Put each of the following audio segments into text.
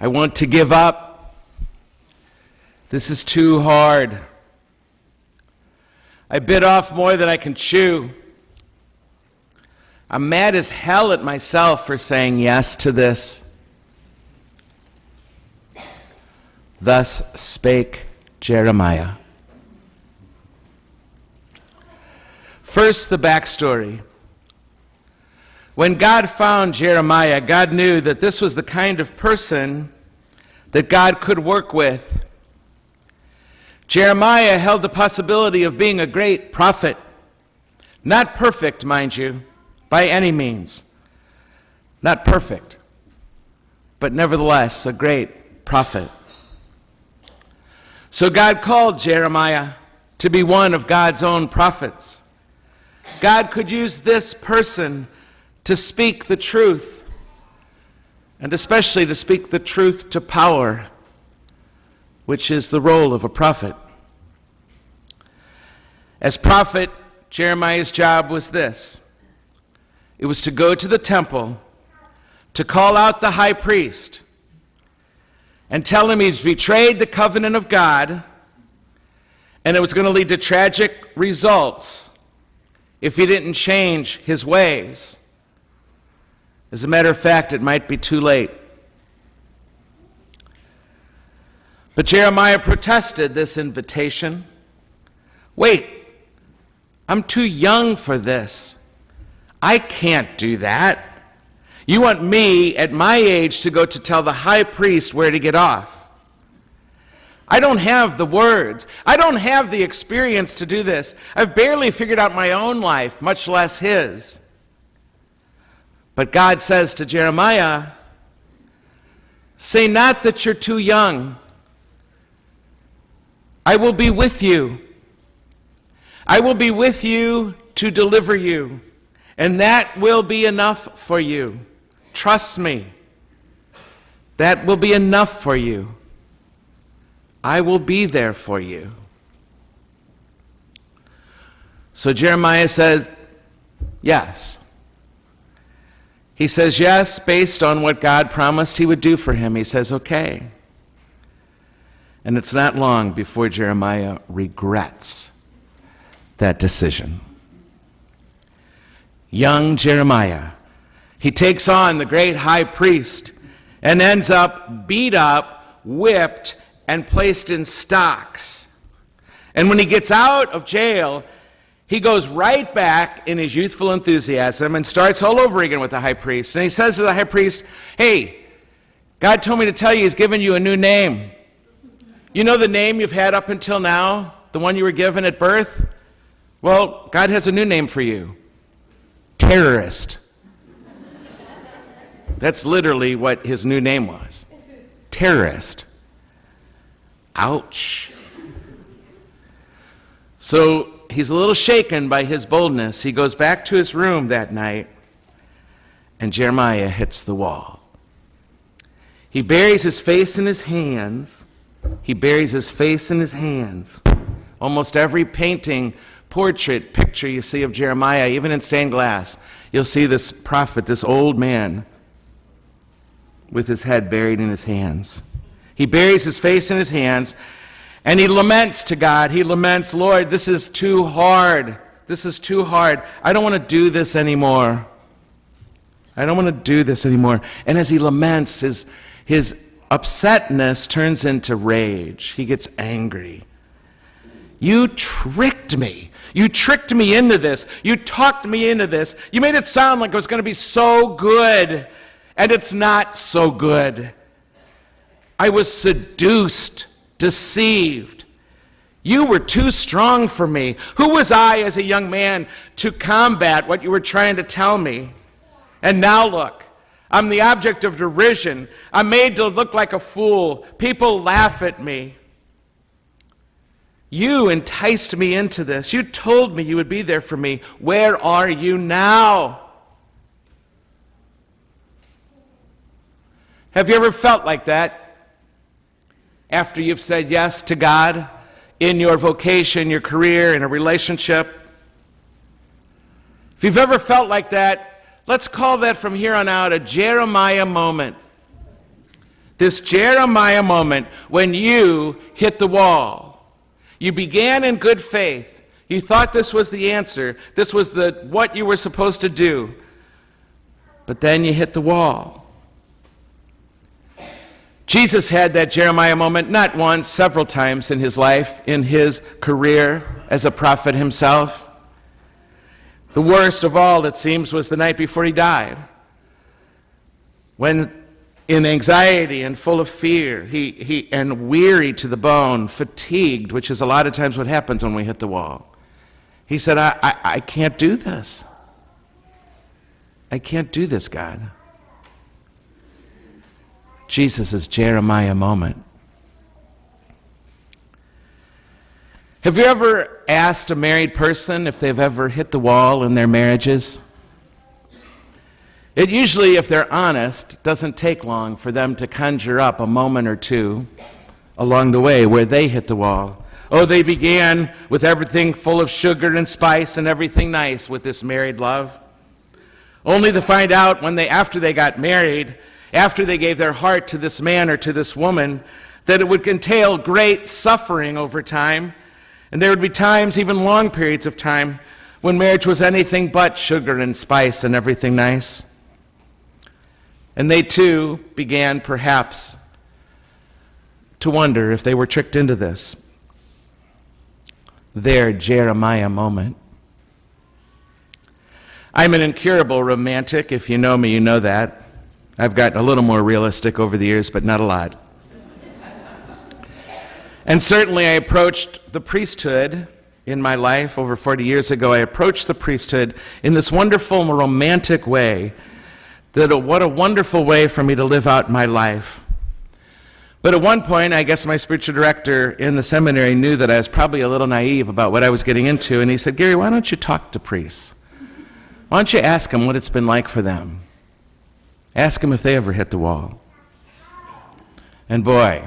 I want to give up. This is too hard. I bit off more than I can chew. I'm mad as hell at myself for saying yes to this. Thus spake Jeremiah. First, the backstory. When God found Jeremiah, God knew that this was the kind of person that God could work with. Jeremiah held the possibility of being a great prophet. Not perfect, mind you, by any means. Not perfect, but nevertheless a great prophet. So God called Jeremiah to be one of God's own prophets. God could use this person to speak the truth, and especially to speak the truth to power, which is the role of a prophet. As prophet, Jeremiah's job was this. It was to go to the temple, to call out the high priest, and tell him he's betrayed the covenant of God, and it was going to lead to tragic results if he didn't change his ways. As a matter of fact, it might be too late. But Jeremiah protested this invitation. Wait, I'm too young for this. I can't do that. You want me at my age to go to tell the high priest where to get off. I don't have the words. I don't have the experience to do this. I've barely figured out my own life, much less his. But God says to Jeremiah, say not that you're too young. I will be with you. I will be with you to deliver you, and that will be enough for you. Trust me. That will be enough for you. I will be there for you. So Jeremiah says, yes. He says yes based on what God promised he would do for him. He says, okay. And it's not long before Jeremiah regrets that decision. Young Jeremiah, he takes on the great high priest and ends up beat up, whipped, and placed in stocks. And when he gets out of jail, he goes right back in his youthful enthusiasm and starts all over again with the high priest. And he says to the high priest, hey, God told me to tell you he's given you a new name. You know the name you've had up until now, the one you were given at birth? Well, God has a new name for you. Terrorist. That's literally what his new name was. Terrorist. Ouch. So he's a little shaken by his boldness. He goes back to his room that night, and Jeremiah hits the wall. He buries his face in his hands. He buries his face in his hands. Almost every painting, portrait, picture you see of Jeremiah, even in stained glass, you'll see this prophet, this old man, with his head buried in his hands. He buries his face in his hands, and he laments to God. He laments, Lord, this is too hard. This is too hard. I don't want to do this anymore. I don't want to do this anymore. And as he laments, his upsetness turns into rage. He gets angry. You tricked me. You tricked me into this. You talked me into this. You made it sound like it was going to be so good, and it's not so good. I was seduced, deceived. You were too strong for me. Who was I as a young man to combat what you were trying to tell me? And now look, I'm the object of derision. I'm made to look like a fool. People laugh at me. You enticed me into this. You told me you would be there for me. Where are you now? Have you ever felt like that after you've said yes to God in your vocation, your career, in a relationship? If you've ever felt like that, let's call that from here on out a Jeremiah moment. This Jeremiah moment when you hit the wall. You began in good faith. You thought this was the answer. This was what you were supposed to do. But then you hit the wall. Jesus had that Jeremiah moment not once, several times in his life, in his career as a prophet himself. The worst of all, it seems, was the night before he died, when in anxiety and full of fear, and weary to the bone, fatigued, which is a lot of times what happens when we hit the wall. He said, I can't do this. I can't do this, God. Jesus' Jeremiah moment. Have you ever asked a married person if they've ever hit the wall in their marriages? It usually, if they're honest, doesn't take long for them to conjure up a moment or two along the way where they hit the wall. Oh, they began with everything full of sugar and spice and everything nice with this married love, only to find out after they got married, after they gave their heart to this man or to this woman, that it would entail great suffering over time, and there would be times, even long periods of time, when marriage was anything but sugar and spice and everything nice. And they too began, perhaps, to wonder if they were tricked into this. Their Jeremiah moment. I'm an incurable romantic. If you know me, you know that. I've gotten a little more realistic over the years, but not a lot. And certainly I approached the priesthood in my life over 40 years ago. I approached the priesthood in this wonderful, romantic way. What a wonderful way for me to live out my life. But at one point, I guess my spiritual director in the seminary knew that I was probably a little naive about what I was getting into, and he said, Gary, why don't you talk to priests? Why don't you ask them what it's been like for them? Ask them if they ever hit the wall. And boy,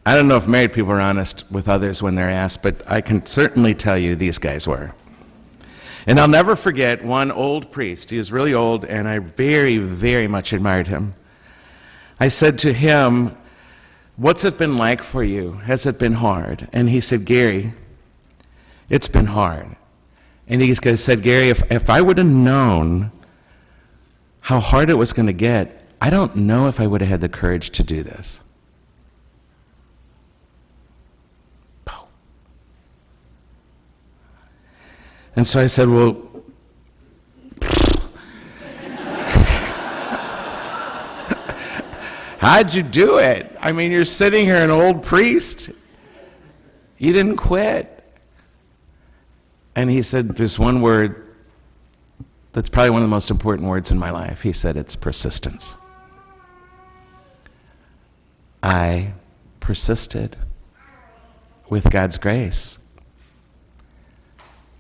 I don't know if married people are honest with others when they're asked, but I can certainly tell you these guys were. And I'll never forget one old priest. He was really old, and I very, very much admired him. I said to him, what's it been like for you? Has it been hard? And he said, Gary, it's been hard. And he said, Gary, if I would have known how hard it was going to get, I don't know if I would have had the courage to do this. And so I said, well, how'd you do it? I mean, you're sitting here, an old priest. You didn't quit. And he said, there's one word that's probably one of the most important words in my life. He said, it's persistence. I persisted with God's grace.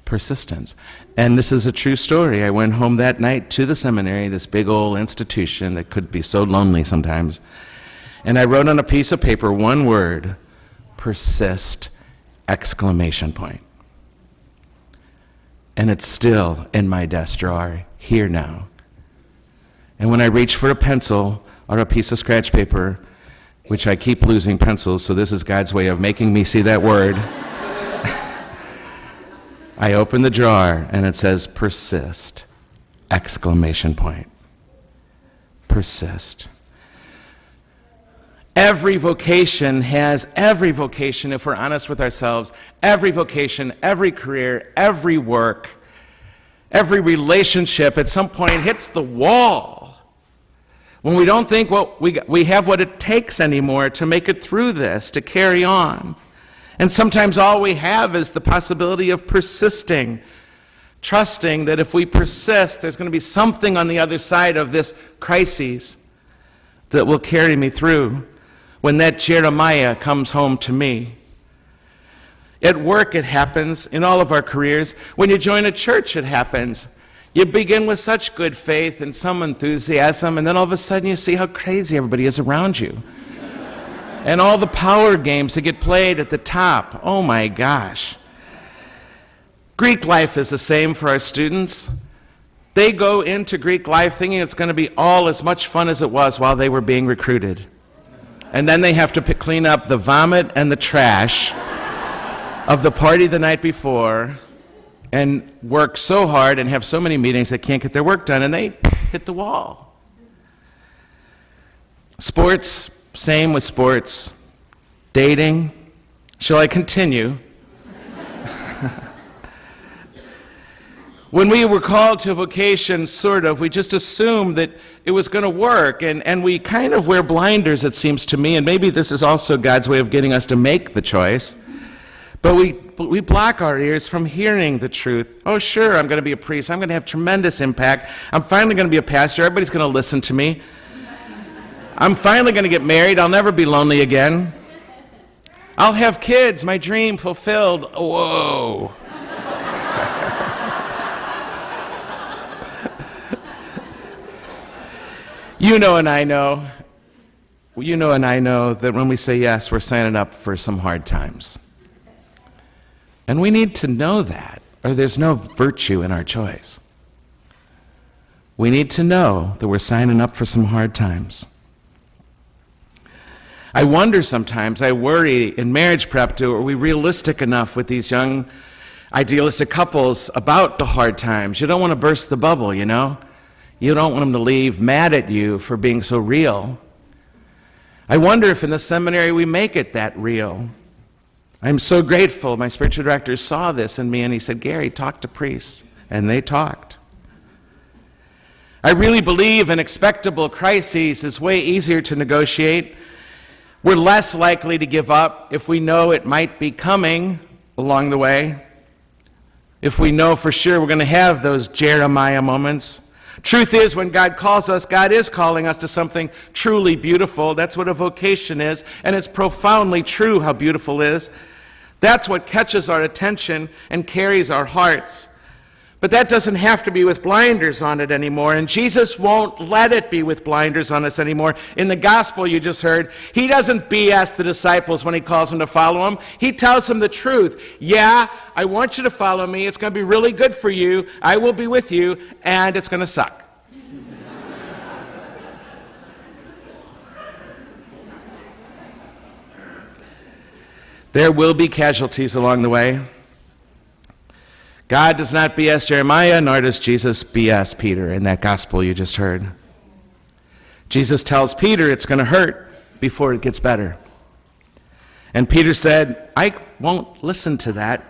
Persistence. And this is a true story. I went home that night to the seminary, this big old institution that could be so lonely sometimes, and I wrote on a piece of paper one word, persist, exclamation point. And it's still in my desk drawer here now. And when I reach for a pencil or a piece of scratch paper, which I keep losing pencils, so this is God's way of making me see that word, I open the drawer and it says persist, exclamation point. Persist. Every vocation, if we're honest with ourselves, every vocation, every career, every work, every relationship at some point hits the wall. When we don't think we have what it takes anymore to make it through this, to carry on. And sometimes all we have is the possibility of persisting, trusting that if we persist, there's going to be something on the other side of this crisis that will carry me through. When that Jeremiah comes home to me. At work, it happens. In all of our careers. When you join a church, it happens. You begin with such good faith and some enthusiasm, and then all of a sudden you see how crazy everybody is around you. And all the power games that get played at the top. Oh my gosh. Greek life is the same for our students. They go into Greek life thinking it's going to be all as much fun as it was while they were being recruited. And then they have to clean up the vomit and the trash of the party the night before and work so hard and have so many meetings they can't get their work done, and they hit the wall. Sports, same with sports. Dating. Shall I continue? When we were called to a vocation, we just assumed that it was going to work, and we kind of wear blinders, it seems to me, and maybe this is also God's way of getting us to make the choice, but we block our ears from hearing the truth. Oh, sure, I'm going to be a priest. I'm going to have tremendous impact. I'm finally going to be a pastor. Everybody's going to listen to me. I'm finally going to get married. I'll never be lonely again. I'll have kids, my dream fulfilled. Whoa. You know and I know that when we say yes, we're signing up for some hard times. And we need to know that, or there's no virtue in our choice. We need to know that we're signing up for some hard times. I wonder sometimes, I worry in marriage prep, are we realistic enough with these young idealistic couples about the hard times? You don't want to burst the bubble, you know? You don't want them to leave mad at you for being so real. I wonder if in the seminary we make it that real. I'm so grateful. My spiritual director saw this in me and he said, Gary, talk to priests. And they talked. I really believe an expectable crises is way easier to negotiate. We're less likely to give up if we know it might be coming along the way. If we know for sure we're going to have those Jeremiah moments. Truth is, when God calls us, God is calling us to something truly beautiful. That's what a vocation is, and it's profoundly true how beautiful it is. That's what catches our attention and carries our hearts. But that doesn't have to be with blinders on it anymore, and Jesus won't let it be with blinders on us anymore. In the gospel you just heard, he doesn't BS the disciples when he calls them to follow him. He tells them the truth. Yeah, I want you to follow me. It's going to be really good for you. I will be with you, and it's going to suck. There will be casualties along the way. God does not BS Jeremiah, nor does Jesus BS Peter in that gospel you just heard. Jesus tells Peter it's going to hurt before it gets better. And Peter said, I won't listen to that.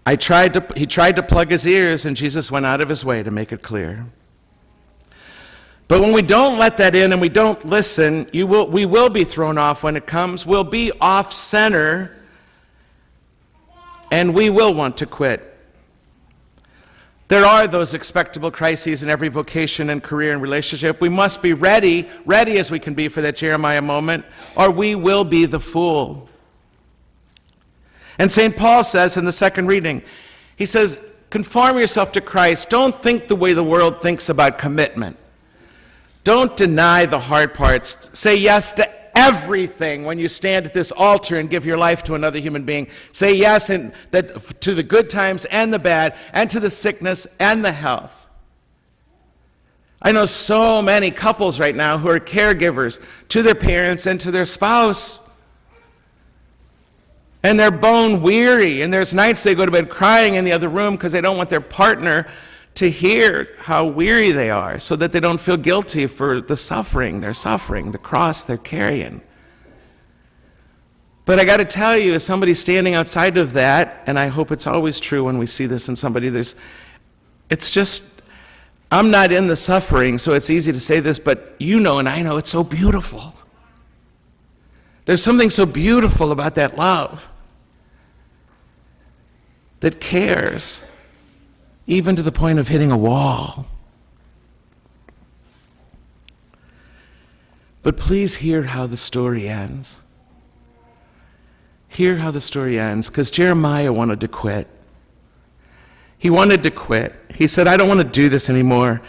He tried to plug his ears, and Jesus went out of his way to make it clear. But when we don't let that in and we don't listen, we will be thrown off when it comes. We'll be off center, and we will want to quit. There are those expectable crises in every vocation and career and relationship. We must be ready as we can be for that Jeremiah moment, or we will be the fool. And St. Paul says in the second reading, he says, conform yourself to Christ. Don't think the way the world thinks about commitment. Don't deny the hard parts. Say yes to everything when you stand at this altar and give your life to another human being. Say yes to the good times and the bad, and to the sickness and the health. I know so many couples right now who are caregivers to their parents and to their spouse. And they're bone weary, and there's nights they go to bed crying in the other room because they don't want their partner to hear how weary they are, so that they don't feel guilty for the suffering, the cross they're carrying. But I got to tell you, as somebody standing outside of that, and I hope it's always true when we see this in somebody, I'm not in the suffering, so it's easy to say this, but you know and I know it's so beautiful. There's something so beautiful about that love that cares, even to the point of hitting a wall. But please hear how the story ends. Hear how the story ends, because Jeremiah wanted to quit. He wanted to quit. He said, I don't want to do this anymore.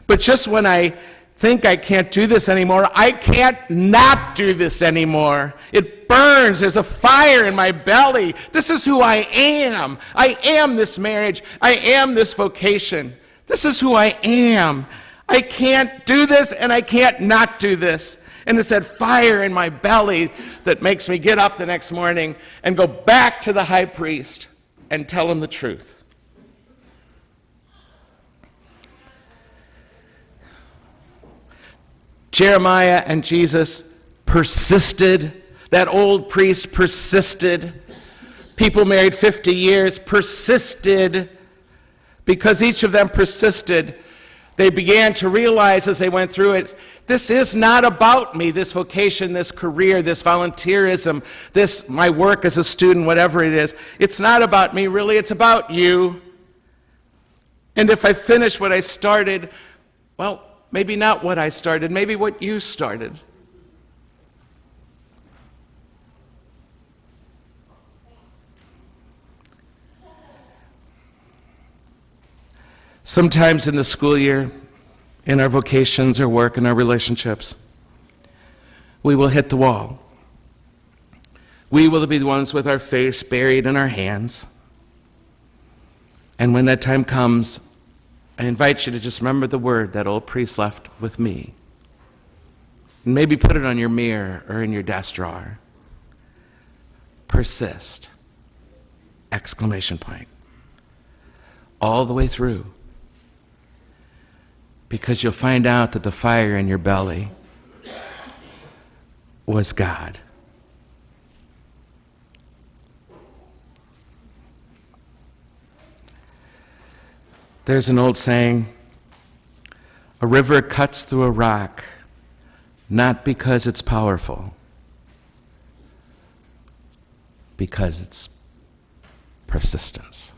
But just when I think I can't do this anymore, I can't not do this anymore. It burns. There's a fire in my belly. This is who I am. I am this marriage. I am this vocation. This is who I am. I can't do this and I can't not do this. And it's that fire in my belly that makes me get up the next morning and go back to the high priest and tell him the truth. Jeremiah and Jesus persisted. That old priest persisted. People married 50 years persisted. Because each of them persisted, they began to realize as they went through it, this is not about me, this vocation, this career, this volunteerism, this my work as a student, whatever it is. It's not about me, really, it's about you. And if I finish what I started, well, maybe not what I started, maybe what you started. Sometimes in the school year, in our vocations or work, in our relationships, we will hit the wall. We will be the ones with our face buried in our hands. And when that time comes, I invite you to just remember the word that old priest left with me. And maybe put it on your mirror or in your desk drawer. Persist! Exclamation point. All the way through. Because you'll find out that the fire in your belly was God. There's an old saying, a river cuts through a rock, not because it's powerful, because it's persistence.